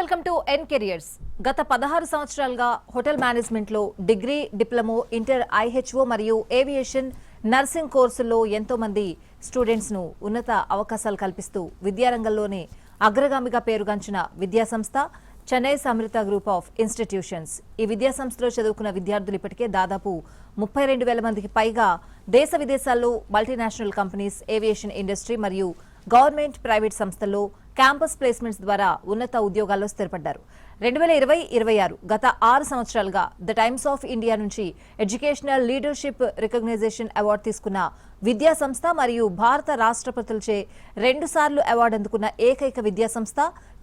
Welcome to N careers. గత 16 సంవత్సరాలుగా hotel management లో డిగ్రీ, డిప్లొమో, ఇంటర్, ఐహెచ్ఓ మరియు ఏవియేషన్, నర్సింగ్ కోర్సుల్లో ఎంతో మంది స్టూడెంట్స్ ను ఉన్నత అవకాశాలు కల్పిస్తూ విద్యారంగంలోనే అగ్రగామిగా పేరుగాంచిన విద్యాసంస్థ Chennai Samrutha group of institutions. ఈ విద్యాసంస్థలో చదువుకున్న విద్యార్థులు ఇప్పటికే దాదాపు 32,000 మందికి పైగా దేశ విదేశాల్లో మల్టీనేషనల్ కంపెనీస్, ఏవియేషన్ ఇండస్ట్రీ మరియు గవర్నమెంట్, ప్రైవేట్ సంస్థల్లో క్యాంపస్ ప్లేస్మెంట్స్ ద్వారా ఉన్నత ఉద్యోగాల్లో స్థిరపడ్డారు. 2020-26 గత 6 సంవత్సరాలుగా ద టైమ్స్ ఆఫ్ ఇండియా నుంచి ఎడ్యుకేషనల్ లీడర్షిప్ రికగ్నైజేషన్ అవార్డు తీసుకున్న విద్యా సంస్థ మరియు భారత రాష్ట్రపతులచే 2 సార్లు అవార్డు అందుకున్న ఏకైక విద్యా సంస్థ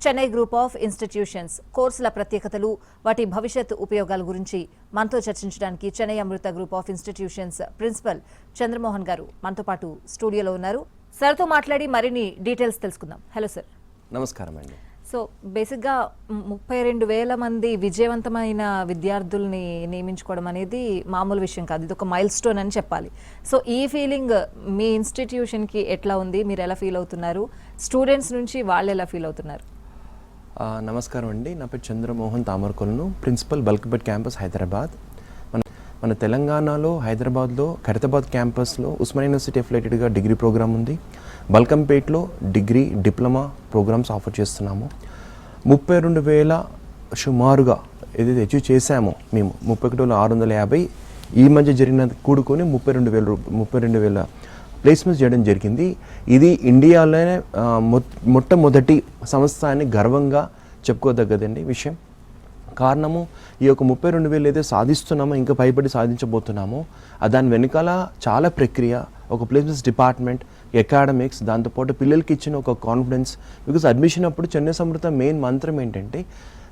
చెన్నై గ్రూప్ ఆఫ్ ఇన్స్టిట్యూషన్స్. కోర్సుల ప్రత్యేకతలు, వాటి భవిష్యత్ ఉపయోగాల గురించి మనతో చర్చించడానికి Chennai Amrita group of institutions principal Chandramohan గారు మనతో పాటు స్టూడియోలో ఉన్నారు. సార్తో మాట్లాడి మరిన్ని డీటెయిల్స్ తెలుసుకుందాం. Hello sir. నమస్కారం అండి. సో బేసిక్గా 32,000 మంది విజయవంతమైన విద్యార్థుల్ని నియమించుకోవడం అనేది మామూలు విషయం కాదు, ఇది ఒక మైల్ స్టోన్ అని చెప్పాలి. సో ఈ ఫీలింగ్ మీ ఇన్స్టిట్యూషన్కి ఎట్లా ఉంది, మీరు ఎలా ఫీల్ అవుతున్నారు, స్టూడెంట్స్ నుంచి వాళ్ళు ఎలా ఫీల్ అవుతున్నారు? నమస్కారం అండి. నా పేరు చంద్రమోహన్ తామరకొలను, ప్రిన్సిపల్ బల్క్పేట్ క్యాంపస్ హైదరాబాద్. మన తెలంగాణలో హైదరాబాద్లో ఖైరతాబాద్ క్యాంపస్లో ఉస్మానియా యూనివర్సిటీ అఫిలియేటెడ్గా డిగ్రీ ప్రోగ్రామ్ ఉంది. బల్కంపేట్లో డిగ్రీ, డిప్లొమా ప్రోగ్రామ్స్ ఆఫర్ చేస్తున్నాము. 32,000 సుమారుగా ఏదైతే అచీవ్ చేశామో మేము 31,650 ఈ మధ్య జరిగిన కూడుకొని 32,000 ప్లేస్మెంట్స్ చేయడం జరిగింది. ఇది ఇండియాలోనే మొట్టమొదటి సంస్థ అని గర్వంగా చెప్పుకోదగ్గదండి విషయం. కారణము ఈ యొక్క 32,000 ఏదైతే సాధిస్తున్నామో, ఇంకా పైబడి సాధించబోతున్నామో దాని వెనకాల చాలా ప్రక్రియ, ఒక ప్లేస్మెంట్స్ డిపార్ట్మెంట్, అకాడమిక్స్, దాంతోపాటు పిల్లలకి ఇచ్చిన ఒక కాన్ఫిడెన్స్. బికాస్ అడ్మిషన్ అప్పుడు చెన్నై సమృత మెయిన్ మంత్రం ఏంటంటే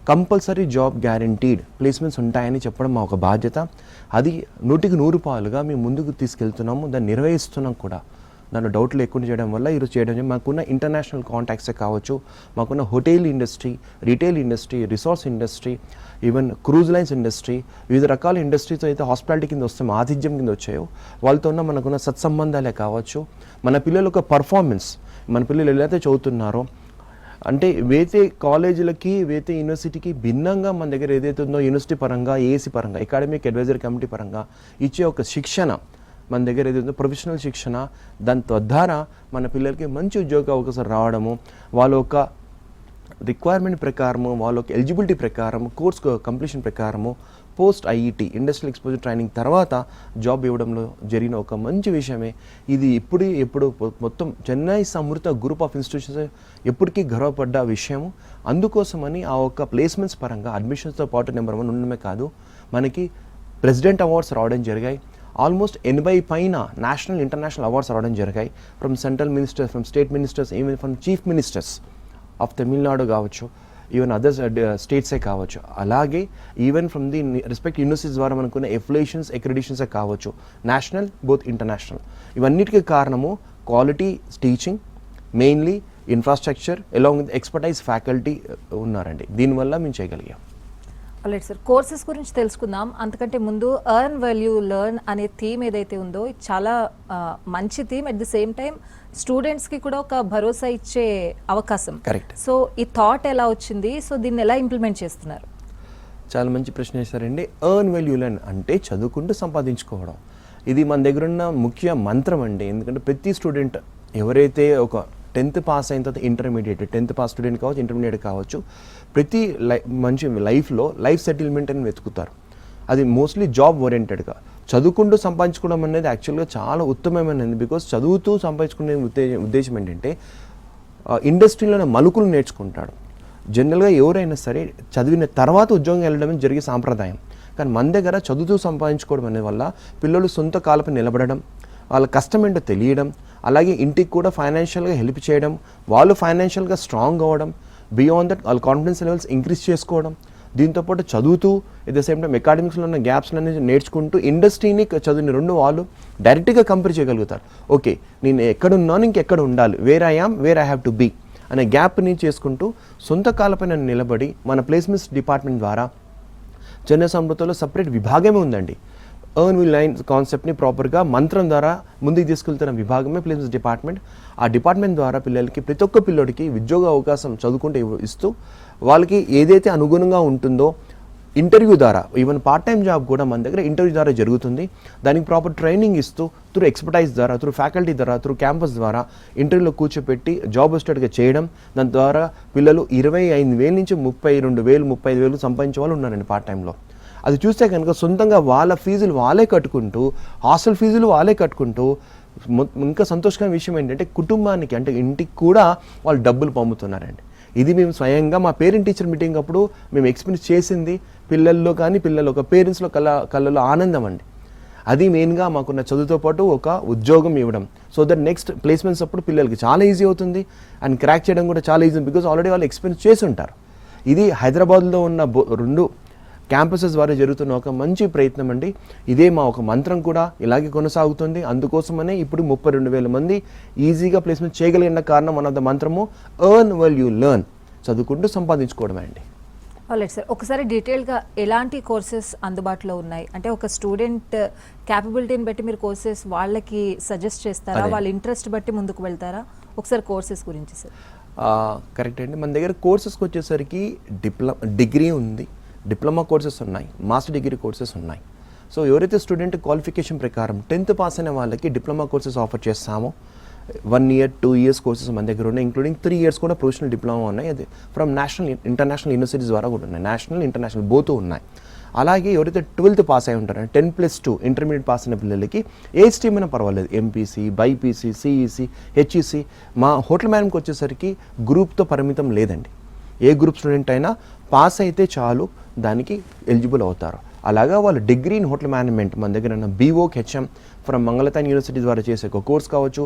కంపల్సరీ జాబ్ గ్యారంటీడ్ ప్లేస్మెంట్స్ ఉంటాయని చెప్పడం మా ఒక బాధ్యత. అది 100కి 100 మేము ముందుకు తీసుకెళ్తున్నాము, దాన్ని నిర్వహిస్తున్నాం కూడా. దాంట్లో డౌట్ లేకుండా చేయడం వల్ల ఈరోజు చేయడం మాకున్న ఇంటర్నేషనల్ కాంటాక్ట్సే కావచ్చు, మాకున్న hotel industry, retail industry, resorts industry, even cruise lines industry, వివిధ రకాల ఇండస్ట్రీతో అయితే హాస్పిటాలిటీ కింద వస్తాం, ఆతిథ్యం కింద వచ్చాయో వాళ్ళతో ఉన్న మనకున్న సత్సంబంధాలే కావచ్చు. మన పిల్లల యొక్క పర్ఫార్మెన్స్, మన పిల్లలు ఎలా అయితే చదువుతున్నారో అంటే వేతే కాలేజీలకి, వేతే యూనివర్సిటీకి భిన్నంగా మన దగ్గర ఏదైతే ఉందో యూనివర్సిటీ పరంగా, ఏసీ పరంగా, అకాడమిక్ అడ్వైజరీ కమిటీ పరంగా ఇచ్చే ఒక శిక్షణ మన దగ్గర ఏదైతే ప్రొఫెషనల్ శిక్షణ, దాని ద్వారా మన పిల్లలకి మంచి ఉద్యోగ అవకాశాలు రావడము, వాళ్ళ యొక్క రిక్వైర్మెంట్ ప్రకారము, వాళ్ళ యొక్క ఎలిజిబిలిటీ ప్రకారం, కోర్స్ కంప్లీషన్ ప్రకారము పోస్ట్ ఐఈటీ ఇండస్ట్రియల్ ఎక్స్పోజర్ ట్రైనింగ్ తర్వాత జాబ్ ఇవ్వడంలో జరిగిన ఒక మంచి విషయమే ఇది. ఎప్పుడు మొత్తం Chennai Samrutha group of institutions ఎప్పటికీ గర్వపడ్డ విషయము. అందుకోసమని ఆ ఒక్క ప్లేస్మెంట్స్ పరంగా అడ్మిషన్స్తో పాటు నెంబర్ 1 ఉండడమే కాదు, మనకి ప్రెసిడెంట్ అవార్డ్స్ రావడం జరిగాయి. ఆల్మోస్ట్ 80 పైన నేషనల్, ఇంటర్నేషనల్ అవార్డ్స్ రావడం జరిగాయి. From central ministers, from state ministers, even from chief ministers of Tamil Nadu కావచ్చు, ఈవెన్ అదర్స్ స్టేట్సే కావచ్చు. అలాగే even from the respect universities ద్వారా మనకున్న ఎఫిలియేషన్స్, అక్రిడిషన్సే కావచ్చు, నేషనల్ బోత్ ఇంటర్నేషనల్. ఇవన్నిటికీ కారణము quality teaching, mainly infrastructure along with expertise faculty ఉన్నారండి. దీనివల్ల మేము చేయగలిగాం. ఆల్రైట్ సార్, కోర్సెస్ గురించి తెలుసుకుందాం. అంతకంటే ముందు ఎర్న్ వాల్యూ లెర్న్ అనే థీమ్ ఏదైతే ఉందో ఇది చాలా మంచి theme. At the same time స్టూడెంట్స్కి కూడా ఒక భరోసా ఇచ్చే అవకాశం. కరెక్ట్. సో ఈ థాట్ ఎలా వచ్చింది, సో దీన్ని ఎలా ఇంప్లిమెంట్ చేస్తున్నారు? చాలా మంచి ప్రశ్న వేశారండి. ఎర్న్ వాల్యూ లెర్న్ అంటే చదువుకుంటూ సంపాదించుకోవడం. ఇది మన దగ్గర ఉన్న ముఖ్య మంత్రం అండి. ఎందుకంటే ప్రతి స్టూడెంట్ ఎవరైతే ఒక 10th పాస్ అయిన తర్వాత ఇంటర్మీడియట్, 10th పాస్ స్టూడెంట్ కావచ్చు, ఇంటర్మీడియట్ కావచ్చు, ప్రతి మంచి లైఫ్లో లైఫ్ సెటిల్మెంట్ అని వెతుకుతారు. అది మోస్ట్లీ జాబ్ ఓరియంటెడ్గా. చదువుకుంటూ సంపాదించుకోవడం అనేది యాక్చువల్గా చాలా ఉత్తమమైనది. బికాస్ చదువుతూ సంపాదించుకునే ఉద్దేశం ఏంటంటే ఇండస్ట్రీలోనే మలుకులు నేర్చుకుంటాడు. జనరల్గా ఎవరైనా సరే చదివిన తర్వాత ఉద్యోగం వెళ్ళడం జరిగే సాంప్రదాయం. కానీ మన దగ్గర చదువుతూ సంపాదించుకోవడం అనే వల్ల పిల్లలు సొంత కాళ్ళపై నిలబడడం, వాళ్ళ కష్టం ఏంటో తెలియడం, అలాగే ఇంటికి కూడా ఫైనాన్షియల్గా హెల్ప్ చేయడం, వాళ్ళు ఫైనాన్షియల్గా స్ట్రాంగ్ అవ్వడం, బియాండ్ దట్ వాళ్ళ కాన్ఫిడెన్స్ లెవెల్స్ ఇంక్రీజ్ చేసుకోవడం, దీంతోపాటు చదువుతూ ఎట్ ద సేమ్ టైం అకాడమిక్స్లో ఉన్న గ్యాప్స్లన్నీ నేర్చుకుంటూ ఇండస్ట్రీని చదివిన 2 వాళ్ళు డైరెక్ట్గా కంపేర్ చేయగలుగుతారు. ఓకే, నేను ఎక్కడున్నాను, ఇంకెక్కడ ఉండాలి, where I am, where I have to be అనే గ్యాప్ని చేసుకుంటూ సొంత కాళ్ళపైన నిలబడి మన ప్లేస్మెంట్స్ డిపార్ట్మెంట్ ద్వారా చెన్నై సమృతలో సపరేట్ విభాగమే ఉందండి. ఎర్న్ విల్ లైన్ కాన్సెప్ట్ని ప్రాపర్గా మంత్రం ద్వారా ముందుకు తీసుకెళ్తున్న విభాగమే ప్లేస్మెంట్స్ డిపార్ట్మెంట్. ఆ డిపార్ట్మెంట్ ద్వారా పిల్లలకి ప్రతి ఒక్క పిల్లడికి ఉద్యోగ అవకాశం చదువుకుంటే ఇస్తూ వాళ్ళకి ఏదైతే అనుగుణంగా ఉంటుందో ఇంటర్వ్యూ ద్వారా, ఈవెన్ పార్ట్ టైం జాబ్ కూడా మన దగ్గర ఇంటర్వ్యూ ద్వారా జరుగుతుంది. దానికి ప్రాపర్ ట్రైనింగ్ ఇస్తూ త్రూ ఎక్స్పర్టైజ్ ద్వారా, త్రూ ఫ్యాకల్టీ ద్వారా, త్రూ క్యాంపస్ ద్వారా ఇంటర్వ్యూలో కూర్చోపెట్టి జాబ్ వస్టెడ్గా చేయడం. దాని ద్వారా పిల్లలు 25,000 నుంచి 32,000, 35,000 సంపాదించే వాళ్ళు ఉన్నారండి పార్ట్ టైంలో. అది చూస్తే కనుక సొంతంగా వాళ్ళ ఫీజులు వాళ్ళే కట్టుకుంటూ, హాస్టల్ ఫీజులు వాళ్ళే కట్టుకుంటూ, ఇంకా సంతోషకరమైన విషయం ఏంటంటే కుటుంబానికి అంటే ఇంటికి కూడా వాళ్ళు డబ్బులు పంపుతున్నారండి. ఇది మేము స్వయంగా మా పేరెంట్ టీచర్ మీటింగ్ అప్పుడు మేము ఎక్స్పీరియన్స్ చేసింది. పిల్లల్లో కానీ పిల్లలు ఒక పేరెంట్స్లో కళ్ళలో ఆనందం అండి. అది మెయిన్గా మాకున్న చదువుతో పాటు ఒక ఉద్యోగం ఇవ్వడం. సో దట్ నెక్స్ట్ ప్లేస్మెంట్స్ అప్పుడు పిల్లలకి చాలా ఈజీ అవుతుంది అండ్ క్రాక్ చేయడం కూడా చాలా ఈజీ, బికాజ్ ఆల్రెడీ వాళ్ళు ఎక్స్పీరియన్స్ చేసి ఉంటారు. ఇది హైదరాబాద్లో ఉన్న 2 క్యాంపసెస్ ద్వారా జరుగుతున్న ఒక మంచి ప్రయత్నం అండి. ఇదే మా ఒక మంత్రం కూడా ఇలాగే కొనసాగుతుంది. అందుకోసమనే ఇప్పుడు 32,000 మంది ఈజీగా ప్లేస్మెంట్ చేయగలిగిన కారణం మన మంత్రము ఎర్న్ వెల్ యూ లెర్న్, చదువుకుంటూ సంపాదించుకోవడమే అండి. ఆల్రైట్ సార్, ఒకసారి డీటెయిల్గా ఎలాంటి కోర్సెస్ అందుబాటులో ఉన్నాయి అంటే ఒక స్టూడెంట్ క్యాపబిలిటీని బట్టి మీరు కోర్సెస్ వాళ్ళకి సజెస్ట్ చేస్తారా, వాళ్ళ ఇంట్రెస్ట్ బట్టి ముందుకు వెళ్తారా? ఒకసారి కోర్సెస్ గురించి సార్. కరెక్ట్ అండి. మన దగ్గర కోర్సెస్కి వచ్చేసరికి డిగ్రీ ఉంది, డిప్లొమా కోర్సెస్ ఉన్నాయి, మాస్టర్ డిగ్రీ కోర్సెస్ ఉన్నాయి. సో ఎవరైతే స్టూడెంట్ క్వాలిఫికేషన్ ప్రకారం 10th పాస్ అయిన వాళ్ళకి డిప్లొమా కోర్సెస్ ఆఫర్ చేస్తామో 1 year 2 years కోర్సెస్ మన దగ్గర ఉన్నాయి, ఇంక్లూడింగ్ 3 years కూడా ప్రొఫెషనల్ డిప్లొమా ఉన్నాయి. అది ఫ్రమ్ నేషనల్ ఇంటర్నేషనల్ యూనివర్సిటీస్ ద్వారా కూడా ఉన్నాయి, నేషనల్ ఇంటర్నేషనల్ బోత్ ఉన్నాయి. అలాగే ఎవరైతే 12th పాస్ అయి ఉంటారో 10+2 ఇంటర్మీడియట్ పాస్ అయిన పిల్లలకి ఏ స్ట్రీమ్ అయినా పర్వాలేదు, ఎంపీసీ, బైపీసీ, సిఈసీ, హెచ్ఈసీ. మా హోటల్ మేనేజ్మెంట్కి వచ్చేసరికి గ్రూప్తో పరిమితం లేదండి. ఏ గ్రూప్ స్టూడెంట్ అయినా పాస్ అయితే చాలు, దానికి ఎలిజిబుల్ అవుతారు. అలాగా వాళ్ళు డిగ్రీ ఇన్ హోటల్ మేనేజ్మెంట్ మన దగ్గర ఉన్న బీఓక్ హెచ్ఎం ఫ్రమ్ మంగళతాన్ యూనివర్సిటీ ద్వారా చేసే ఒక కోర్స్ కావచ్చు,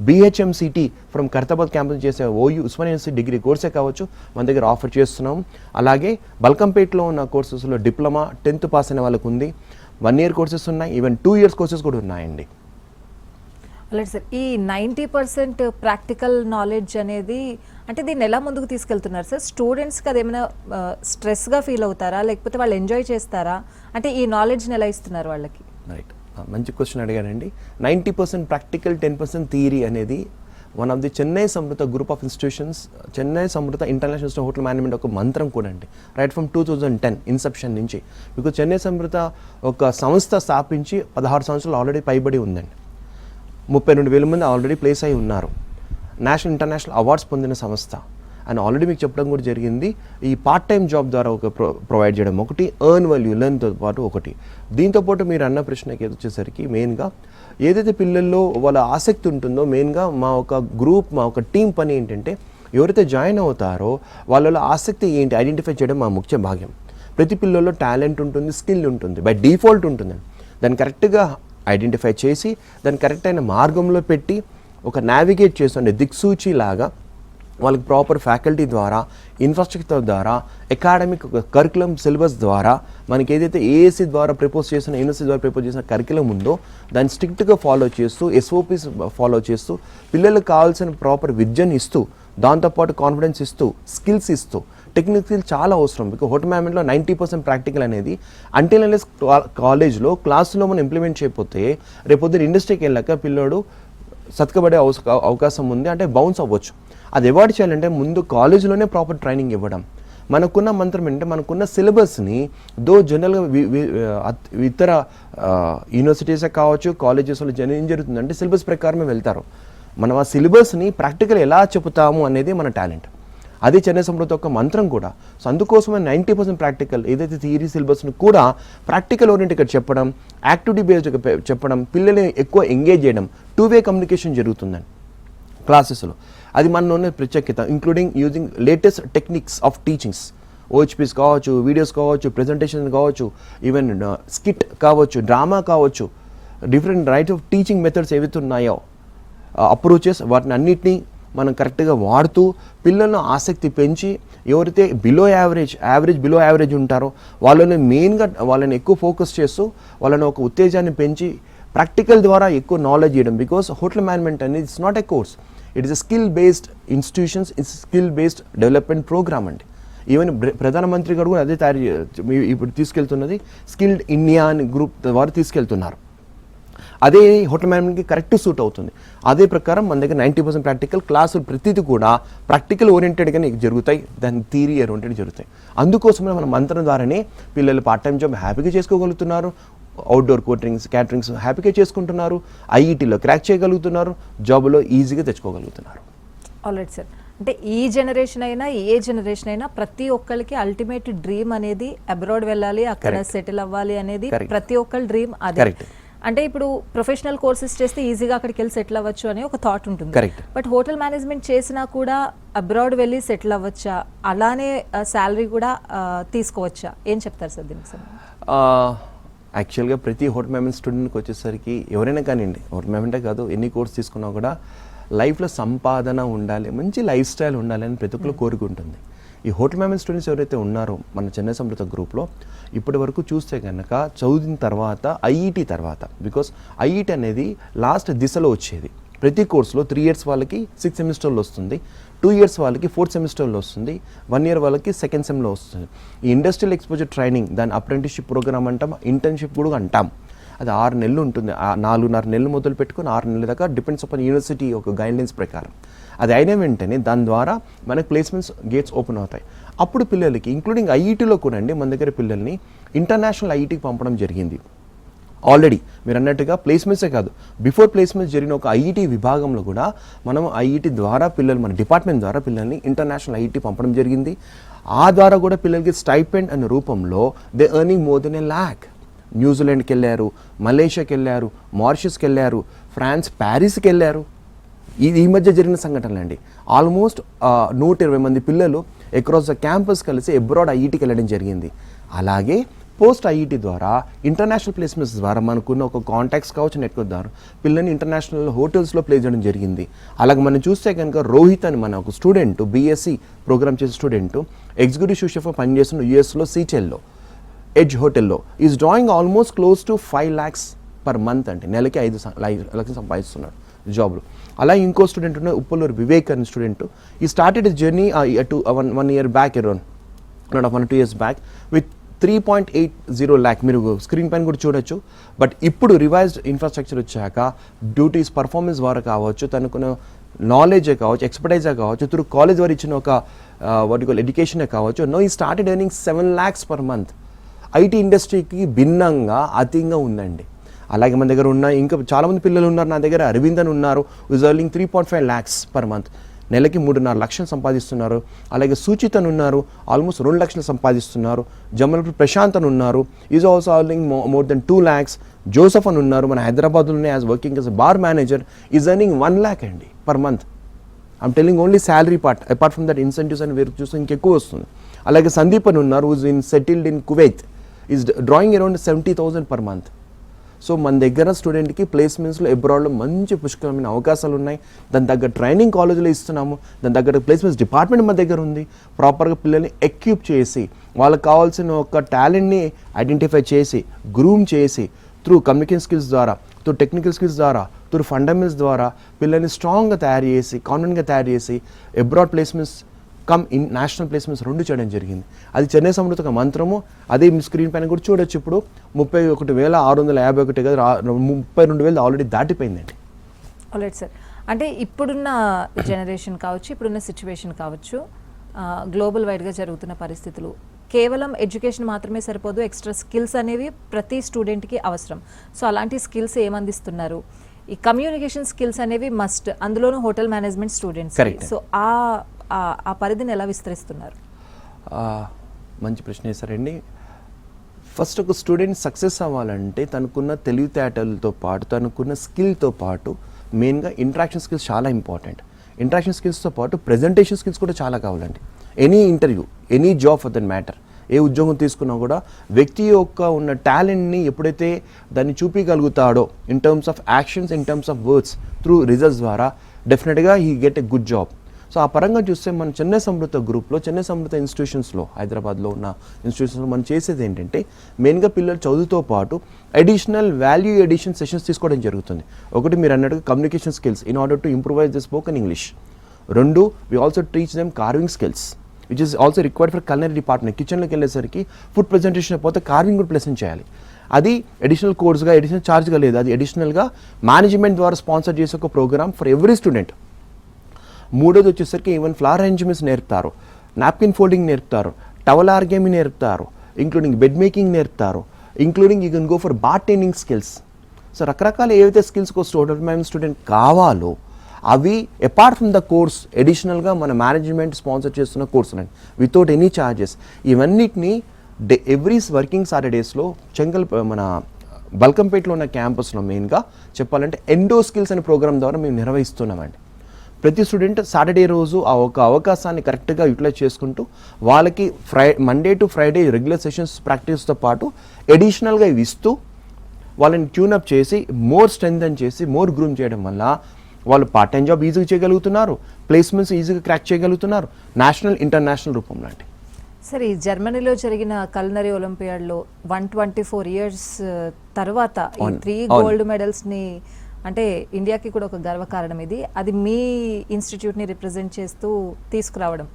బిహెచ్ఎంసిటీ ఫ్రమ్ ఖైరతాబాద్ క్యాంపస్ చేసే ఓయూ ఉస్మానియా యూనివర్సిటీ డిగ్రీ కోర్సే కావచ్చు, మన దగ్గర ఆఫర్ చేస్తున్నాం. అలాగే బల్కంపేట్లో ఉన్న కోర్సెస్లో డిప్లొమా 10th పాస్ అయిన వాళ్ళకు ఉంది, 1 year కోర్సెస్ ఉన్నాయి, ఈవెన్ 2 years కోర్సెస్ కూడా ఉన్నాయండి. అలాగే సార్, ఈ 90% ప్రాక్టికల్ నాలెడ్జ్ అనేది అంటే దీన్ని ఎలా ముందుకు తీసుకెళ్తున్నారు సార్? స్టూడెంట్స్కి అది ఏమైనా స్ట్రెస్గా ఫీల్ అవుతారా, లేకపోతే వాళ్ళు ఎంజాయ్ చేస్తారా? అంటే ఈ నాలెడ్జ్ని ఎలా ఇస్తున్నారు వాళ్ళకి? రైట్, మంచి క్వశ్చన్ అడిగారండి. 90% ప్రాక్టికల్, 10% థియరీ అనేది one of the Chennai Samrutha group of institutions, Chennai Samrutha international hotel management ఒక మంత్రం కూడా అండి. రైట్ ఫ్రమ్ 2010 ఇన్సెప్షన్ నుంచి. బికాజ్ చెన్నై సమృత ఒక సంస్థ స్థాపించి 16 సంవత్సరాలు ఆల్రెడీ పైబడి ఉందండి. 32,000 మంది ఆల్రెడీ ప్లేస్ అయి ఉన్నారు. నేషనల్ ఇంటర్నేషనల్ అవార్డ్స్ పొందిన సంస్థ. అండ్ ఆల్రెడీ మీకు చెప్పడం కూడా జరిగింది, ఈ పార్ట్ టైం జాబ్ ద్వారా ఒక ప్రొవైడ్ చేయడం ఒకటి, ఎర్న్ వాల్యూ లెర్న్తో పాటు ఒకటి. దీంతోపాటు మీరు అన్న ప్రశ్నకి వచ్చేసరికి మెయిన్గా ఏదైతే పిల్లల్లో వాళ్ళ ఆసక్తి ఉంటుందో, మెయిన్గా మా ఒక గ్రూప్, మా ఒక టీం పని ఏంటంటే ఎవరైతే జాయిన్ అవుతారో వాళ్ళలో ఆసక్తి ఏంటి ఐడెంటిఫై చేయడం మా ముఖ్య భాగ్యం. ప్రతి పిల్లల్లో టాలెంట్ ఉంటుంది, స్కిల్ ఉంటుంది, బై డిఫాల్ట్ ఉంటుందండి. దాన్ని కరెక్ట్గా ఐడెంటిఫై చేసి దాన్ని కరెక్ట్ అయిన మార్గంలో పెట్టి ఒక నావిగేట్ చేస్తుండే దిక్సూచి లాగా వాళ్ళకి ప్రాపర్ ఫ్యాకల్టీ ద్వారా, ఇన్ఫ్రాస్ట్రక్చర్ ద్వారా, అకాడమిక్ కరికులం సిలబస్ ద్వారా, మనకి ఏదైతే ఏఎస్సీ ద్వారా ప్రపోజ్ చేసిన, యూనివర్సిటీ ద్వారా ప్రపోజ్ చేసిన కరికులం ఉందో దాన్ని స్ట్రిక్ట్గా ఫాలో చేస్తూ, ఎస్ఓపీస్ ఫాలో చేస్తూ, పిల్లలకు కావాల్సిన ప్రాపర్ విద్యను ఇస్తూ, దాంతోపాటు కాన్ఫిడెన్స్ ఇస్తూ, స్కిల్స్ ఇస్తూ. టెక్నికల్ స్కిల్ చాలా అవసరం. బికాజ్ హోటల్ మేనేజ్మెంట్లో 90% ప్రాక్టికల్ అనేది అంటిల్ అన్లెస్ కాలేజ్లో క్లాసులో మనం ఇంప్లిమెంట్ చేయకపోతే రేపొద్దున ఇండస్ట్రీకి వెళ్ళాక పిల్లోడు సతకబడే అవకాశం ఉంది, అంటే బౌన్స్ అవ్వచ్చు. అది అవాయిడ్ చేయాలంటే ముందు కాలేజీలోనే ప్రాపర్ ట్రైనింగ్ ఇవ్వడం. మనకున్న మంత్రం ఏంటంటే మనకున్న సిలబస్ని జనరల్గా ఇతర యూనివర్సిటీసే కావచ్చు, కాలేజెస్లో ఏం జరుగుతుందంటే సిలబస్ ప్రకారమే వెళ్తారు. మనం ఆ సిలబస్ని ప్రాక్టికల్ ఎలా చెబుతాము అనేది మన టాలెంట్. అది చెన్నై సమృద్ధ ఒక మంత్రం కూడా. సో అందుకోసమే 90% ప్రాక్టికల్, ఏదైతే థియరీ సిలబస్ని కూడా ప్రాక్టికల్ ఓరియంటెడ్గా చెప్పడం, యాక్టివిటీ బేస్డ్గా చెప్పడం, పిల్లల్ని ఎక్కువ ఎంగేజ్ చేయడం, 2-way కమ్యూనికేషన్ జరుగుతుందండి క్లాసెస్లో. అది మనలోనే ప్రత్యేకత, including using latest techniques of teachings. OHPs కావచ్చు, వీడియోస్ కావచ్చు, ప్రెజెంటేషన్ కావచ్చు, ఈవెన్ స్కిట్ కావచ్చు, డ్రామా కావచ్చు, different right of teaching methods ఏవైతే ఉన్నాయో, అప్రోచెస్, వాటిని అన్నిటినీ మనం కరెక్ట్గా వాడుతూ పిల్లలను ఆసక్తి పెంచి, ఎవరైతే బిలో యావరేజ్ ఉంటారో వాళ్ళని మెయిన్గా వాళ్ళని ఎక్కువ ఫోకస్ చేస్తూ వాళ్ళని ఒక ఉత్తేజాన్ని పెంచి ప్రాక్టికల్ ద్వారా ఎక్కువ నాలెడ్జ్ ఇవ్వడం. బికాస్ హోటల్ మేనేజ్మెంట్ అనేది it's not a course, it is a skill based institutions, it's skill based development programme అండి. ఈవెన్ ప్రధానమంత్రి గారు కూడా అదే ఇప్పుడు తీసుకెళ్తున్నది స్కిల్డ్ ఇండియా అని గ్రూప్ వారు తీసుకెళ్తున్నారు. అదే హోటల్ మేనేజ్మెంట్కి కరెక్ట్ సూట్ అవుతుంది. అదే ప్రకారం మన దగ్గర 90% ప్రాక్టికల్ క్లాసులు ప్రతిదీ కూడా ప్రాక్టికల్ ఓరియంటెడ్గానే జరుగుతాయి, దాని థియరీ ఓరియంటెడ్ జరుగుతాయి. అందుకోసమే మన మంత్రం ద్వారానే పిల్లలు పార్ట్ టైం జాబ్ హ్యాపీగా చేసుకోగలుగుతున్నారు, అవుట్డోర్ క్యాటరింగ్స్ హ్యాపీగా చేసుకుంటున్నారు, ఐఈటీలో క్రాక్ చేయగలుగుతున్నారు, జాబ్లో ఈజీగా తెచ్చుకోగలుగుతున్నారు. ఆల్రైట్ సార్, అంటే ఈ జనరేషన్ అయినా ఏ జనరేషన్ అయినా ప్రతి ఒక్కరికి అల్టిమేట్ డ్రీమ్ అనేది అబ్రాడ్ వెళ్ళాలి, అక్కడ సెటిల్ అవ్వాలి అనేది ప్రతి ఒక్కరి డ్రీమ్ అదే. అంటే ఇప్పుడు ప్రొఫెషనల్ కోర్సెస్ చేస్తే ఈజీగా అక్కడికి వెళ్ళి సెటిల్ అవ్వచ్చు అని ఒక థాట్ ఉంటుంది. బట్ హోటల్ మేనేజ్మెంట్ చేసినా కూడా అబ్రాడ్ వెళ్ళి సెటిల్ అవ్వచ్చా, అలానే శాలరీ కూడా తీసుకోవచ్చా, ఏం చెప్తారు సార్ దీనికి సంబంధించి? యాక్చువల్గా ప్రతి హోటల్ మేనేజ్మెంట్ స్టూడెంట్కి వచ్చేసరికి ఎవరైనా కానివ్వండి, హోటల్ మేనేజ్మెంటే కాదు ఎన్ని కోర్స్ తీసుకున్నా కూడా లైఫ్లో సంపాదన ఉండాలి, మంచి లైఫ్ స్టైల్ ఉండాలి అని ప్రతి ఒక్కరు కోరుకుంటుంది. ఈ హోటల్ మేనేజ్మెంట్ స్టూడెంట్స్ ఎవరైతే ఉన్నారో మన చెన్నై సమృద్ధ గ్రూప్లో ఇప్పటి వరకు చూస్తే కనుక చదివిన తర్వాత ఐఈటీ తర్వాత, బికాస్ ఐఈటీ అనేది లాస్ట్ దిశలో వచ్చేది. ప్రతి కోర్సులో 3 years వాళ్ళకి 6 సెమిస్టర్లో వస్తుంది, 2 years వాళ్ళకి 4th సెమిస్టర్లో వస్తుంది, 1 year వాళ్ళకి 2nd సెమ్లో వస్తుంది. ఈ ఇండస్ట్రియల్ ఎక్స్పోజర్ ట్రైనింగ్ దాని అప్రెంటిస్షిప్ ప్రోగ్రామ్ అంటాం, ఇంటర్న్షిప్ కూడా అంటాం. అది 6 నెలలు ఉంటుంది. 4.5 నెలలు మొదలు పెట్టుకుని 6 నెలల దాకా డిపెండ్స్ అపాన్ యూనివర్సిటీ ఒక గైడ్లైన్స్ ప్రకారం. అది అయిన వెంటనే దాని ద్వారా మనకు ప్లేస్మెంట్స్ గేట్స్ ఓపెన్ అవుతాయి. అప్పుడు పిల్లలకి ఇంక్లూడింగ్ ఐఈటీలో కూడా అండి మన దగ్గర పిల్లల్ని ఇంటర్నేషనల్ ఐఈటీకి పంపడం జరిగింది. ఆల్రెడీ మీరు అన్నట్టుగా ప్లేస్మెంట్సే కాదు, బిఫోర్ ప్లేస్మెంట్స్ జరిగిన ఒక ఐఈటీ విభాగంలో కూడా మనం ఐఈటీ ద్వారా పిల్లలు మన డిపార్ట్మెంట్ ద్వారా పిల్లల్ని ఇంటర్నేషనల్ ఐఈటీ పంపడం జరిగింది. ఆ ద్వారా కూడా పిల్లలకి స్టైపెండ్ అనే రూపంలో they earning more then 1 lakh. న్యూజిలాండ్కి వెళ్ళారు, మలేషియాకి వెళ్ళారు, మారిషస్కి వెళ్ళారు, ఫ్రాన్స్ ప్యారిస్కి వెళ్ళారు. ఇది ఈ మధ్య జరిగిన సంఘటనలు అండి. ఆల్మోస్ట్ 120 మంది పిల్లలు అక్రాస్ ద క్యాంపస్ కలిసి అబ్రాడ్ ఐఈటీకి వెళ్ళడం జరిగింది. అలాగే పోస్ట్ ఐఈటీ ద్వారా ఇంటర్నేషనల్ ప్లేస్మెంట్స్ ద్వారా మనకున్న ఒక కాంటాక్ట్స్ కావచ్చు, నెట్వర్క్ ద్వారా పిల్లల్ని ఇంటర్నేషనల్ హోటల్స్లో ప్లేస్ చేయడం జరిగింది. అలాగే మనం చూస్తే కనుక రోహిత్ అని మన ఒక స్టూడెంట్, బీఎస్సీ ప్రోగ్రామ్ చేసే స్టూడెంట్, ఎగ్జిక్యూటివ్ షెఫ్గా పనిచేస్తున్న యూఎస్లో సీచెల్లో ఎడ్జ్ హోటల్లో is drawing almost close to 5 lakhs per month. అంటే నెలకి 5 లక్షలు సంపాదిస్తున్నాడు జాబ్లో. అలా ఇంకో స్టూడెంట్ ఉన్న ఉప్పలూరు వివేక్ అనే స్టూడెంట్ ఈ started journey 1 year back, around 1-2 years back with 3.80 lakh. మీరు స్క్రీన్ పైన కూడా చూడొచ్చు. బట్ ఇప్పుడు రివైజ్డ్ ఇన్ఫ్రాస్ట్రక్చర్ వచ్చాక డ్యూటీస్ పర్ఫార్మెన్స్ ద్వారా కావచ్చు, తనకున్న నాలెడ్జే కావచ్చు, ఎక్స్పర్టైజే కావచ్చు, త్రూ కాలేజ్ వారు ఇచ్చిన ఒక వాటికల్ ఎడ్యుకేషనే కావచ్చు, నో ఈ started earning 7 lakhs per month. IT ఇండస్ట్రీకి భిన్నంగా అతిగా ఉందండి. అలాగే మన దగ్గర ఉన్న ఇంకా చాలామంది పిల్లలు ఉన్నారు. నా దగ్గర అరవింద్ అని ఉన్నారు, is earning 3.5 lakhs per month, నెలకి 3.5 లక్షలు సంపాదిస్తున్నారు. అలాగే సూచిత్ అని ఉన్నారు, ఆల్మోస్ట్ 2 లక్షలు సంపాదిస్తున్నారు. జమల్పూర్ ప్రశాంత్ అని ఉన్నారు, is also earning more than 2 lakhs. Joseph అని ఉన్నారు, మన హైదరాబాద్లోనే as working as bar manager, is earning 1 lakh అండి per month. I'm telling only salary part, apart from that incentives అని వేరు చూస్తే ఇంకెక్కువ వస్తుంది. అలాగే సందీప్ అని ఉన్నారు, who's in settled in Kuwait, is drawing around 70,000 per month. So మన దగ్గర స్టూడెంట్కి ప్లేస్మెంట్స్లో అబ్రాడ్లో మంచి పుష్కలమైన అవకాశాలు ఉన్నాయి. దాని దగ్గర ట్రైనింగ్ కాలేజీలో ఇస్తున్నాము, దాని దగ్గర ప్లేస్మెంట్స్ డిపార్ట్మెంట్ మన దగ్గర ఉంది. ప్రాపర్గా పిల్లల్ని ఎక్విప్ చేసి వాళ్ళకి కావాల్సిన ఒక టాలెంట్ని ఐడెంటిఫై చేసి గ్రూమ్ చేసి త్రూ కమ్యూనికేషన్ స్కిల్స్ ద్వారా, త్రూ టెక్నికల్ స్కిల్స్ ద్వారా, త్రూ ఫండమెంటల్స్ ద్వారా పిల్లల్ని స్ట్రాంగ్గా తయారు చేసి కాన్ఫిడెంట్గా తయారు చేసి abroad placements come in national placements 2 చేయడం జరిగింది. అది చెన్నై సమృద్ధ ఒక మంత్రము. అదే మీ స్క్రీన్ పైన కూడా చూడొచ్చు. ఇప్పుడు 31,651 కదా, 32,000 ఆల్రెడీ దాటిపోయిందండి. ఆల్రైట్ సార్, అంటే ఇప్పుడున్న జనరేషన్ కావచ్చు, ఇప్పుడున్న సిచ్యువేషన్ కావచ్చు, గ్లోబల్ వైడ్గా జరుగుతున్న పరిస్థితులు, కేవలం ఎడ్యుకేషన్ మాత్రమే సరిపోదు, ఎక్స్ట్రా స్కిల్స్ అనేవి ప్రతి స్టూడెంట్కి అవసరం. సో అలాంటి స్కిల్స్ ఏమందిస్తున్నారు? ఈ కమ్యూనికేషన్ స్కిల్స్ అనేవి మస్ట్, అందులోనూ హోటల్ మేనేజ్మెంట్ స్టూడెంట్స్. సో ఆ పరిధిని ఎలా విస్తరిస్తున్నారు? మంచి ప్రశ్న వేశారండి. ఫస్ట్ ఒక స్టూడెంట్ సక్సెస్ అవ్వాలంటే తనకున్న తెలివితేటలతో పాటు, తనకున్న స్కిల్తో పాటు మెయిన్గా ఇంటరాక్షన్ స్కిల్స్ చాలా ఇంపార్టెంట్. ఇంటరాక్షన్ స్కిల్స్తో పాటు ప్రెజెంటేషన్ స్కిల్స్ కూడా చాలా కావాలండి. Any interview, any job for that matter, ఏ ఉద్యోగం తీసుకున్నా కూడా వ్యక్తి యొక్క ఉన్న టాలెంట్ని ఎప్పుడైతే దాన్ని చూపించగలుగుతాడో in terms of actions, in terms of words, through results ద్వారా డెఫినెట్గా he get a good job. So ఆ పరంగా చూస్తే మన చెన్నై సమృద్ధ గ్రూప్లో, చెన్నై సమృద్ధ ఇన్స్టిట్యూషన్స్లో, హైదరాబాద్లో ఉన్న ఇన్స్టిట్యూషన్స్లో మనం చేసేది ఏంటంటే మెయిన్గా పిల్లలు చదువుతో పాటు అడిషనల్ వాల్యూ ఎడిషన్ సెషన్స్ తీసుకోవడం జరుగుతుంది. ఒకటి మీరు అన్నట్టుగా communication skills in order to improvise the spoken English. 2, we also teach them carving skills. Which is also required for culinary department. కిచెన్లోకి వెళ్ళేసరికి ఫుడ్ ప్రెజెంటేషన్ అయిపోతే కార్వింగ్ కూడా ప్రెజెంట్ చేయాలి. అది అడిషనల్ కోర్స్గా అడిషనల్ ఛార్జ్గా లేదు, అది అడిషనల్గా మేనేజ్మెంట్ ద్వారా స్పాన్సర్ చేసే ఒక ప్రోగ్రామ్ ఫర్ ఎవ్రీ స్టూడెంట్. మూడోది వచ్చేసరికి ఈవెన్ ఫ్లవర్ అరేంజ్మెంట్స్ నేర్పుతారు, నాప్కిన్ ఫోల్డింగ్ నేర్పుతారు, టవల్ ఆర్గేమి నేర్పుతారు, ఇంక్లూడింగ్ బెడ్ మేకింగ్ నేర్పుతారు, including you can go for bartending skills. So రకరకాల ఏవైతే స్కిల్స్ హోటల్ మేనేజ్మెంట్ స్టూడెంట్ కావాలో అవి అపార్ట్ ఫ్రమ్ ద కోర్స్ అడిషనల్గా మన మేనేజ్మెంట్ స్పాన్సర్ చేస్తున్న కోర్స్ అండి, వితౌట్ ఎనీ ఛార్జెస్. ఇవన్నిటిని ఎవ్రీ వర్కింగ్ సాటర్డేస్లో మన బల్కంపేటలో ఉన్న క్యాంపస్లో మెయిన్గా చెప్పాలంటే ఎండో స్కిల్స్ అనే ప్రోగ్రామ్ ద్వారా మేము నిర్వహిస్తున్నామండి. ప్రతి స్టూడెంట్ సాటర్డే రోజు ఆ ఒక అవకాశాన్ని కరెక్ట్గా యూటిలైజ్ చేసుకుంటూ వాళ్ళకి Monday to Friday regular sessions ప్రాక్టీస్తో పాటు అడిషనల్గా ఇవి ఇస్తూ వాళ్ళని ట్యూనప్ చేసి మోర్ స్ట్రెంథన్ చేసి మోర్ గ్రూమ్ చేయడం వల్ల వాళ్ళు పార్ట్ టైం జాబ్ ఈజీగా చేయగలుగుతున్నారు, ప్లేస్మెంట్స్ ఈజీగా క్రాక్ చేయగలుగుతున్నారు, నేషనల్ ఇంటర్నేషనల్ రూపంలో అంటే. సరే, ఈ జర్మనీలో జరిగిన కల్నరీ ఒలింపియాడ్లో 124 years తర్వాత ఈ 3 gold మెడల్స్ని అంటే ఇండియాకి కూడా ఒక గర్వకారణం ఇది. అది మీ ఇన్స్టిట్యూట్ని రిప్రజెంట్ చేస్తూ తీసుకురావడం,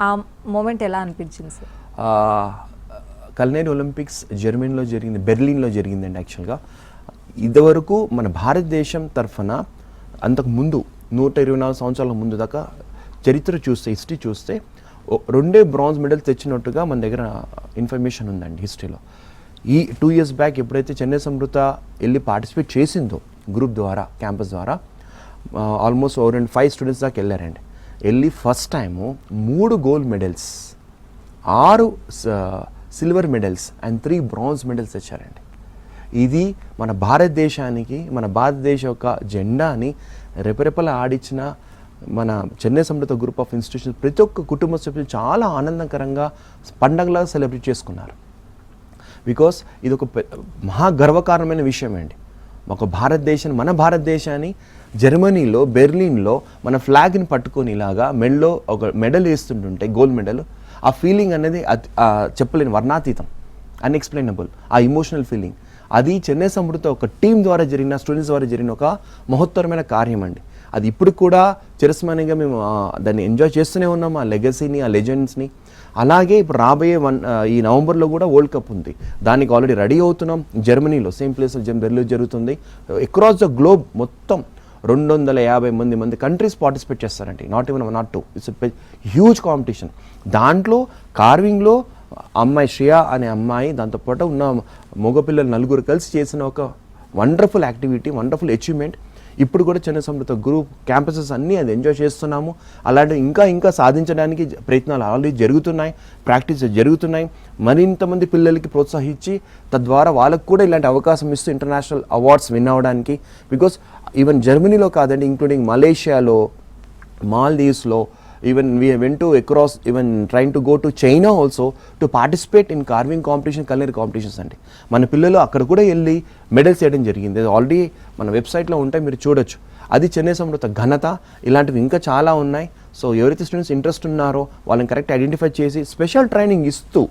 ఆ మూమెంట్ ఎలా అనిపించింది సార్? కల్నరీ ఒలింపిక్స్ జర్మనీలో జరిగింది, బెర్లిన్లో జరిగిందండి. యాక్చువల్గా ఇదివరకు మన భారతదేశం తరఫున అంతకుముందు 124 సంవత్సరాల ముందు దాకా చరిత్ర చూస్తే, హిస్టరీ చూస్తే 2 బ్రాంజ్ మెడల్స్ తెచ్చినట్టుగా మన దగ్గర ఇన్ఫర్మేషన్ ఉందండి హిస్టరీలో. ఈ 2 years బ్యాక్ ఎప్పుడైతే చెన్నై సమృత వెళ్ళి పార్టిసిపేట్ చేసిందో గ్రూప్ ద్వారా, క్యాంపస్ ద్వారా, ఆల్మోస్ట్ 5 స్టూడెంట్స్ దాకా వెళ్ళారండి. వెళ్ళి first time 3 gold medals, 6 silver medals and 3 bronze medals తెచ్చారండి. ఇది మన భారతదేశానికి, మన భారతదేశ యొక్క జెండాని రెపరెపల ఆడించిన మన Chennai Samrutha group of institutions ప్రతి ఒక్క కుటుంబ సభ్యులు చాలా ఆనందకరంగా పండగలాగా సెలబ్రేట్ చేసుకున్నారు. బికాస్ ఇది ఒక మహా గర్వకారణమైన విషయం అండి. మన భారతదేశాన్ని జర్మనీలో బెర్లిన్లో మన ఫ్లాగ్ని పట్టుకొని ఇలాగా మెడలో ఒక మెడల్ వేస్తుంటుంటే, గోల్డ్ మెడల్, ఆ ఫీలింగ్ అనేది చెప్పలేని వర్ణాతీతం, అన్ఎక్స్ప్లెయినబుల్. ఆ ఇమోషనల్ ఫీలింగ్ అది చెన్నై సమృత ఒక టీం ద్వారా జరిగిన, స్టూడెంట్స్ ద్వారా జరిగిన ఒక మహోత్తరమైన కార్యం అండి. అది ఇప్పుడు కూడా చిరస్మరణీయంగా మేము దాన్ని ఎంజాయ్ చేస్తూనే ఉన్నాం, ఆ లెగసీని, ఆ లెజెండ్స్ని. అలాగే ఇప్పుడు రాబోయే ఈ నవంబర్లో కూడా వరల్డ్ కప్ ఉంది, దానికి ఆల్రెడీ రెడీ అవుతున్నాం. జర్మనీలో సేమ్ ప్లేస్ బెర్లిన్ జరుగుతుంది. అక్రాస్ ద గ్లోబ్ మొత్తం 250 మంది కంట్రీస్ పార్టిసిపేట్ చేస్తారండి, not even 1 or 2. It's huge competition. దాంట్లో కార్వింగ్లో అమ్మాయి శ్రేయా అనే అమ్మాయి, దాంతోపాటు ఉన్న మగపిల్లలు 4 కలిసి చేసిన ఒక వండర్ఫుల్ యాక్టివిటీ, వండర్ఫుల్ అచీవ్మెంట్. ఇప్పుడు కూడా చెన్నై సమృత గ్రూప్ క్యాంపసెస్ అన్నీ అది ఎంజాయ్ చేస్తున్నాము. అలాంటి ఇంకా సాధించడానికి ప్రయత్నాలు ఆల్రెడీ జరుగుతున్నాయి, ప్రాక్టీస్ జరుగుతున్నాయి. మరింతమంది పిల్లలకి ప్రోత్సహించి తద్వారా వాళ్ళకు కూడా ఇలాంటి అవకాశం ఇస్తూ ఇంటర్నేషనల్ అవార్డ్స్ విన్ అవ్వడానికి. బికాస్ ఈవెన్ జర్మనీలో కాదండి, ఇంక్లూడింగ్ మలేషియాలో, మాల్దీవ్స్లో, even we went to across, even trying to go to China also to participate in carving competition, culinary competitions అండి. మన పిల్లలు అక్కడ కూడా వెళ్ళి మెడల్స్ చేయడం జరిగింది. ఆల్రెడీ మన వెబ్సైట్లో ఉంటాయి, మీరు చూడొచ్చు. అది చెన్నై సమృత ఘనత. ఇలాంటివి ఇంకా చాలా ఉన్నాయి. సో ఎవరైతే స్టూడెంట్స్ ఇంట్రెస్ట్ ఉన్నారో వాళ్ళని కరెక్ట్ ఐడెంటిఫై చేసి స్పెషల్ ట్రైనింగ్ ఇస్తూ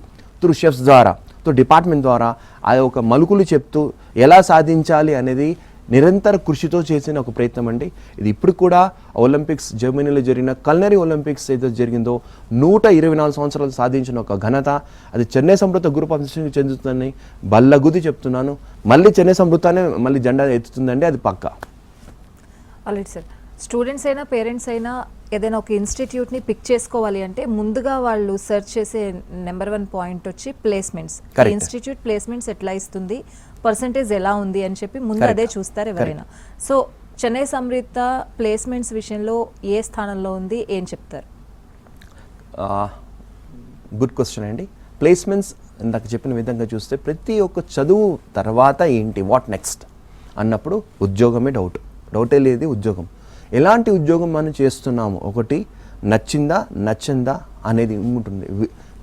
త్రూ షెఫ్స్ ద్వారా, త్రూ డిపార్ట్మెంట్ ద్వారా ఆ ఒక మలుకులు చెప్తూ ఎలా సాధించాలి అనేది నిరంతర కృషితో చేసిన ఒక ప్రయత్నం అండి. ఇది ఇప్పుడు కూడా ఒలింపిక్స్, జర్మనీలో జరిగిన కల్నరీ ఒలింపిక్స్ ఏదో జరిగిందో 124 సంవత్సరాలు సాధించిన ఒక ఘనత అది Chennai Samrutha group of institution చెందుతుందని బల్లగుద్ది చెప్తున్నాను. మళ్ళీ చెన్నై సమృతానే మళ్ళీ జెండా ఎత్తుతుందండి, అది పక్కా. ఆల్రెడీ సార్, స్టూడెంట్స్ అయినా పేరెంట్స్ అయినా ఏదైనా ఒక ఇన్స్టిట్యూట్ని పిక్ చేసుకోవాలి అంటే ముందుగా వాళ్ళు సెర్చ్ చేసే నెంబర్ 1 పాయింట్ వచ్చి ప్లేస్మెంట్స్. ఇన్స్టిట్యూట్ ప్లేస్మెంట్స్ ఎట్లా ఇస్తుంది, పర్సంటేజ్ ఎలా ఉంది అని చెప్పి ముందు అదే చూస్తారు ఎవరైనా. సో చెన్నై సమృత ప్లేస్మెంట్స్ విషయంలో ఏ స్థానంలో ఉంది, ఏం చెప్తారు? గుడ్ క్వశ్చన్ అండి. ప్లేస్మెంట్స్ ఇందాక చెప్పిన విధంగా చూస్తే ప్రతి ఒక్క చదువు తర్వాత ఏంటి, వాట్ నెక్స్ట్ అన్నప్పుడు ఉద్యోగమే డౌటే లేదు. ఉద్యోగం, ఎలాంటి ఉద్యోగం మనం చేస్తున్నాము, ఒకటి నచ్చిందా నచ్చిందా అనేది ఉంటుంది,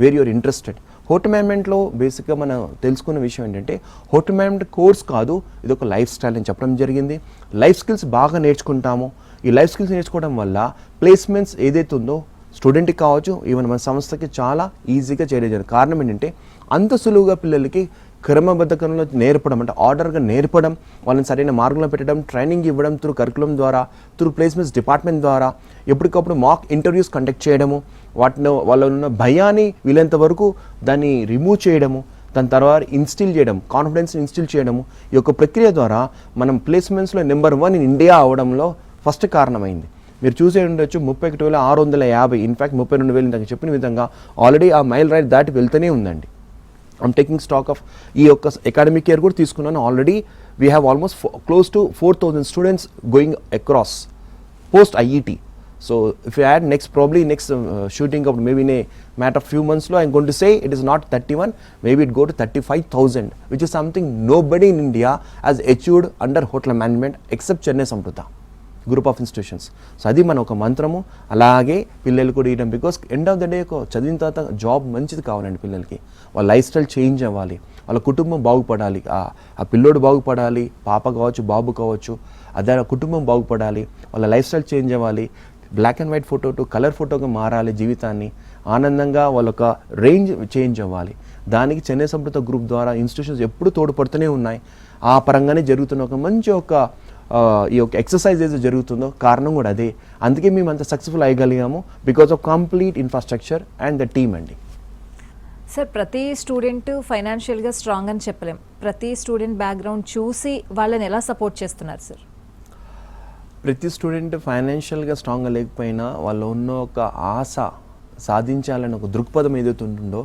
వేర్ యూఆర్ ఇంట్రెస్టెడ్. హోటల్ మేనేజ్మెంట్లో బేసిక్గా మనం తెలుసుకున్న విషయం ఏంటంటే హోటల్ మేనేజ్మెంట్ కోర్స్ కాదు, ఇది ఒక లైఫ్ స్టైల్ అని చెప్పడం జరిగింది. లైఫ్ స్కిల్స్ బాగా నేర్చుకుంటాము. ఈ లైఫ్ స్కిల్స్ నేర్చుకోవడం వల్ల ప్లేస్మెంట్స్ ఏదైతే ఉందో స్టూడెంట్కి కావచ్చు, ఈవెన్ మన సంస్థకి చాలా ఈజీగా చేయడం. కారణం ఏంటంటే అంత సులువుగా పిల్లలకి క్రమబద్ధకంలో నేర్పడం, అంటే ఆర్డర్గా నేర్పడం, వాళ్ళని సరైన మార్గంలో పెట్టడం, ట్రైనింగ్ ఇవ్వడం త్రూ కరికులం ద్వారా, త్రూ ప్లేస్మెంట్స్ డిపార్ట్మెంట్ ద్వారా, ఎప్పటికప్పుడు మాక్ ఇంటర్వ్యూస్ కండక్ట్ చేయడము, వాటిని వాళ్ళ ఉన్న భయాన్ని వీలైనంత వరకు దాన్ని రిమూవ్ చేయడము, దాని తర్వాత ఇన్స్టిల్ చేయడం, కాన్ఫిడెన్స్ ఇన్స్టిల్ చేయడము, ఈ యొక్క ప్రక్రియ ద్వారా మనం ప్లేస్మెంట్స్లో నెంబర్ 1 ఇన్ ఇండియా అవడంలో ఫస్ట్ కారణమైంది. మీరు చూసే ఉండొచ్చు 31,650, ఇన్ఫ్యాక్ట్ 32,000 ఇందాక చెప్పిన విధంగా ఆల్రెడీ ఆ మైల్ రైడ్ దాటి వెళ్తూనే ఉందండి. ఐమ్ టేకింగ్ స్టాక్ ఆఫ్ ఈ యొక్క అకాడమిక్ ఇయర్ కూడా తీసుకున్నాను. Already we have almost close to 4,000 students going across post IET. So if you add next shooting up maybe in a matter of few months, I'm going to say it is not 31, maybe it go to 35,000, which is something nobody in India has achieved under hotel management except Chennai Samruddha group of institutions. So అది మన ఒక మంత్రము. అలాగే పిల్లలు కూడా ఇవ్వడం, because end of the day చదివిన తర్వాత జాబ్ మంచిది కావాలండి పిల్లలకి. వాళ్ళ లైఫ్ స్టైల్ చేంజ్ అవ్వాలి, వాళ్ళ కుటుంబం బాగుపడాలి, ఆ పిల్లోడు బాగుపడాలి, పాప కావచ్చు బాబు కావచ్చు, అదే కుటుంబం బాగుపడాలి, వాళ్ళ లైఫ్ స్టైల్ చేంజ్ అవ్వాలి, black and white photo to colour ఫోటోగా మారాలి, జీవితాన్ని ఆనందంగా వాళ్ళొక రేంజ్ చేంజ్ అవ్వాలి. దానికి చెన్నై సమృద్ధ గ్రూప్ ద్వారా ఇన్స్టిట్యూషన్స్ ఎప్పుడు తోడ్పడుతూనే ఉన్నాయి. ఆ పరంగానే జరుగుతున్న ఒక మంచి ఈ యొక్క ఎక్సర్సైజ్ ఏదో జరుగుతుందో కారణం కూడా అదే. అందుకే మేము అంత సక్సెస్ఫుల్ అయ్యగలిగాము, because of complete infrastructure and the team అండి. సార్, ప్రతి స్టూడెంట్ ఫైనాన్షియల్గా స్ట్రాంగ్ అని చెప్పలేం. ప్రతి స్టూడెంట్ బ్యాక్గ్రౌండ్ చూసి వాళ్ళని ఎలా సపోర్ట్ చేస్తున్నారు సార్? ప్రతి స్టూడెంట్ ఫైనాన్షియల్గా స్ట్రాంగ్గా లేకపోయినా వాళ్ళు ఉన్న ఒక ఆశ సాధించాలని ఒక దృక్పథం ఏదైతే ఉంటుందో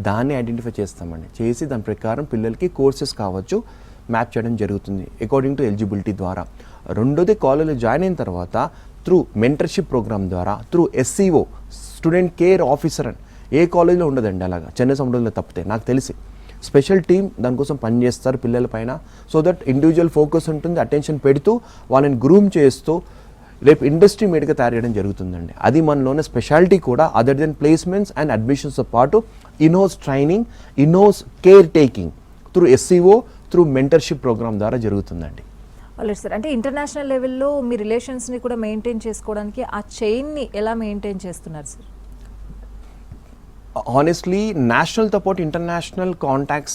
దాన్ని ఐడెంటిఫై చేస్తామండి. చేసి దాని ప్రకారం పిల్లలకి కోర్సెస్ కావచ్చు మ్యాప్ చేయడం జరుగుతుంది అకార్డింగ్ టు ఎలిజిబిలిటీ ద్వారా. రెండోది, కాలేజ్లో జాయిన్ అయిన తర్వాత త్రూ మెంటర్షిప్ ప్రోగ్రామ్ ద్వారా, through SCO student care officer అని ఏ కాలేజ్లో ఉండదండి. అలాగా చెన్నై సముద్రంలో తప్పితే నాకు తెలిసి స్పెషల్ టీమ్ దానికోసం పనిచేస్తారు పిల్లల పైన. సో దట్ ఇండివిజువల్ ఫోకస్ ఉంటుంది, అటెన్షన్ పెడుతూ వాళ్ళని గ్రూమ్ చేస్తూ రేపు ఇండస్ట్రీ మేడ్గా తయారు చేయడం జరుగుతుందండి. అది మనలోనే స్పెషాలిటీ కూడా. అదర్ దెన్ ప్లేస్మెంట్స్ అండ్ అడ్మిషన్స్తో పాటు in house training, in house care taking through SCO through mentorship programme ద్వారా జరుగుతుందండి. అలాగే సార్, అంటే ఇంటర్నేషనల్ లెవెల్లో మీ రిలేషన్స్ని కూడా మెయింటైన్ చేసుకోవడానికి ఆ చైన్ని ఎలా మెయింటైన్ చేస్తున్నారు sir? Honestly, national support, international contacts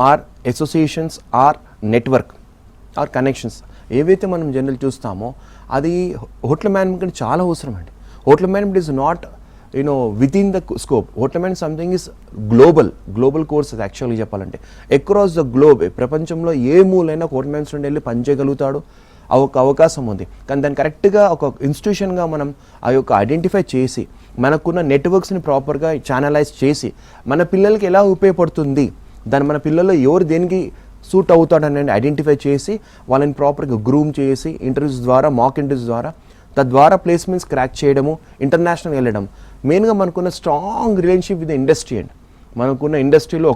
or associations or network or connections ఏవైతే మనం జనరల్ చూస్తామో అది హోటల్ మేనేజ్మెంట్ చాలా అవసరం అండి. Hotel management is not with in the scope. Hotel management something is global course. అది యాక్చువల్గా చెప్పాలంటే అక్రాస్ ద గ్లోబ్, ప్రపంచంలో ఏ మూలైనా హోటల్ మేనేజ్మెంట్ వెళ్ళి పనిచేయగలుగుతాడు, ఒక అవకాశం ఉంది. కానీ దాన్ని కరెక్ట్గా ఒక ఇన్స్టిట్యూషన్గా మనం ఆ యొక్క ఐడెంటిఫై చేసి మనకున్న నెట్వర్క్స్ని ప్రాపర్గా ఛానలైజ్ చేసి మన పిల్లలకి ఎలా ఉపయోగపడుతుంది, దాన్ని మన పిల్లల్లో ఎవరు దేనికి సూట్ అవుతాడని ఐడెంటిఫై చేసి వాళ్ళని ప్రాపర్గా గ్రూమ్ చేసి ఇంటర్వ్యూస్ ద్వారా, మాక్ ఇంటర్వ్యూస్ ద్వారా, తద్వారా ప్లేస్మెంట్స్ క్రాక్ చేయడము, ఇంటర్నేషనల్ వెళ్ళడం. మెయిన్గా మనకున్న స్ట్రాంగ్ రిలేషన్షిప్ విత్ ఇండస్ట్రీ అండి. మనకున్న ఇండస్ట్రీలో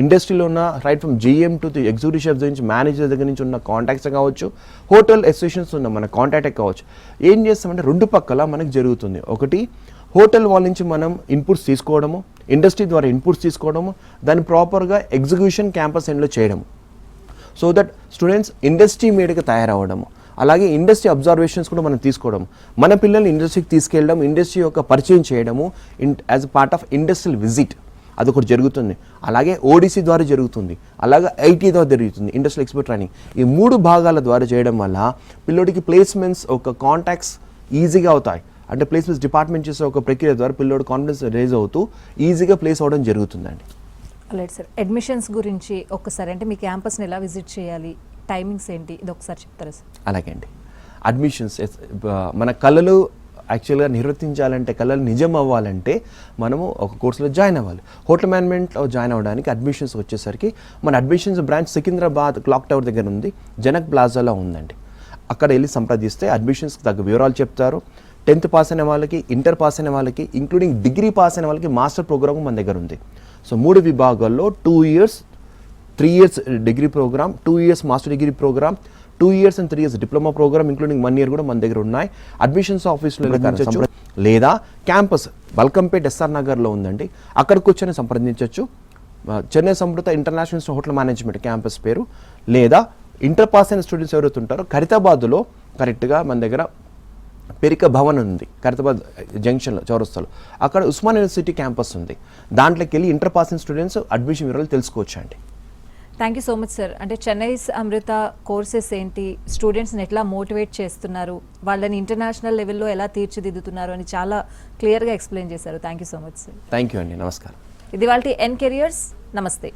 ఇండస్ట్రీలో ఉన్న right from GM to executive chefs నుంచి, మేనేజర్ దగ్గర నుంచి ఉన్న కాంటాక్ట్స్ కావచ్చు, హోటల్ అసోసియేషన్స్ ఉన్న మన కాంటాక్ట్ కావచ్చు. ఏం చేస్తామంటే రెండు పక్కల మనకు జరుగుతుంది. ఒకటి, హోటల్ వాళ్ళ నుంచి మనం ఇన్పుట్స్ తీసుకోవడము, ఇండస్ట్రీ ద్వారా ఇన్పుట్స్ తీసుకోవడము, దాన్ని ప్రాపర్గా ఎగ్జిక్యూషన్ క్యాంపస్ ఎండ్లో చేయడము. సో దట్ స్టూడెంట్స్ ఇండస్ట్రీ మేడ్గా తయారవ్వడము, అలాగే ఇండస్ట్రీ అబ్జర్వేషన్స్ కూడా మనం తీసుకోవడం, మన పిల్లల్ని ఇండస్ట్రీకి తీసుకెళ్ళడం, ఇండస్ట్రీ యొక్క పరిచయం చేయడము as a part of industrial visit, అదొకటి జరుగుతుంది. అలాగే ODC ద్వారా జరుగుతుంది, అలాగే IT ద్వారా జరుగుతుంది, ఇండస్ట్రియల్ ఎక్స్పర్ట్ ట్రైనింగ్. ఈ 3 భాగాల ద్వారా చేయడం వల్ల పిల్లోడికి ప్లేస్మెంట్స్ ఒక కాంటాక్ట్స్ ఈజీగా అవుతాయి. అంటే ప్లేస్మెంట్స్ డిపార్ట్మెంట్ చేసే ఒక ప్రక్రియ ద్వారా పిల్లోడు కాన్ఫిడెన్స్ రేజ్ అవుతూ ఈజీగా ప్లేస్ అవ్వడం జరుగుతుందండి. అలాగే సార్, అడ్మిషన్స్ గురించి ఒక్కసారి, అంటే మీ క్యాంపస్ని ఎలా విజిట్ చేయాలి, టైమింగ్స్ ఏంటి, ఇది ఒకసారి చెప్తారా సార్? అలాగే అండి. అడ్మిషన్స్, మన కళలు యాక్చువల్గా నిర్వర్తించాలంటే, కళలు నిజం అవ్వాలంటే మనము ఒక కోర్సులో జాయిన్ అవ్వాలి. హోటల్ మేనేజ్మెంట్లో జాయిన్ అవ్వడానికి అడ్మిషన్స్ వచ్చేసరికి మన admissions branch Secunderabad clock tower దగ్గర ఉంది, జనక్ ప్లాజాలో ఉందండి. అక్కడ వెళ్ళి సంప్రదిస్తే అడ్మిషన్స్కి తగ్గ వివరాలు చెప్తారు. 10th పాస్ అయిన వాళ్ళకి, ఇంటర్ పాస్ అయిన వాళ్ళకి, ఇంక్లూడింగ్ డిగ్రీ పాస్ అయిన వాళ్ళకి మాస్టర్ ప్రోగ్రామ్ మన దగ్గర ఉంది. సో 3 విభాగాల్లో 2 years, 3 years degree programme, 2 years master degree programme, 2 years and 3 years diploma programme, including 1 year కూడా మన దగ్గర ఉన్నాయి. అడ్మిషన్స్ ఆఫీస్లో లేదా క్యాంపస్ బల్కంపేట్ SR నగర్లో ఉందండి, అక్కడికి వచ్చి సంప్రదించవచ్చు. Chennai Samruddha international hotel management campus పేరు. లేదా ఇంటర్ పాస్ అయిన స్టూడెంట్స్ ఎవరైతే ఉంటారో ఖైరతాబాద్లో కరెక్ట్గా మన దగ్గర పెరిక భవన్ ఉంది, ఖైరతాబాద్ జంక్షన్లో చౌరస్తాలో. అక్కడ ఉస్మాన్ యూనివర్సిటీ క్యాంపస్ ఉంది, దాంట్లోకి వెళ్ళి ఇంటర్ పాస్ అయిన స్టూడెంట్స్ అడ్మిషన్ వివరాలు తెలుసుకోవచ్చు అండి. Thank you so much sir. అంటే చెన్నైస్ అమృత కోర్సెస్ ఏంటి, స్టూడెంట్స్ని ఎట్లా మోటివేట్ చేస్తున్నారు, వాళ్ళని ఇంటర్నేషనల్ లెవెల్లో ఎలా తీర్చిదిద్దుతున్నారు అని చాలా క్లియర్గా ఎక్స్ప్లెయిన్ చేశారు. Thank you so much sir. Thank you అండి, నమస్కారం. ఇది వాళ్ళ ఎన్ కెరియర్స్. నమస్తే.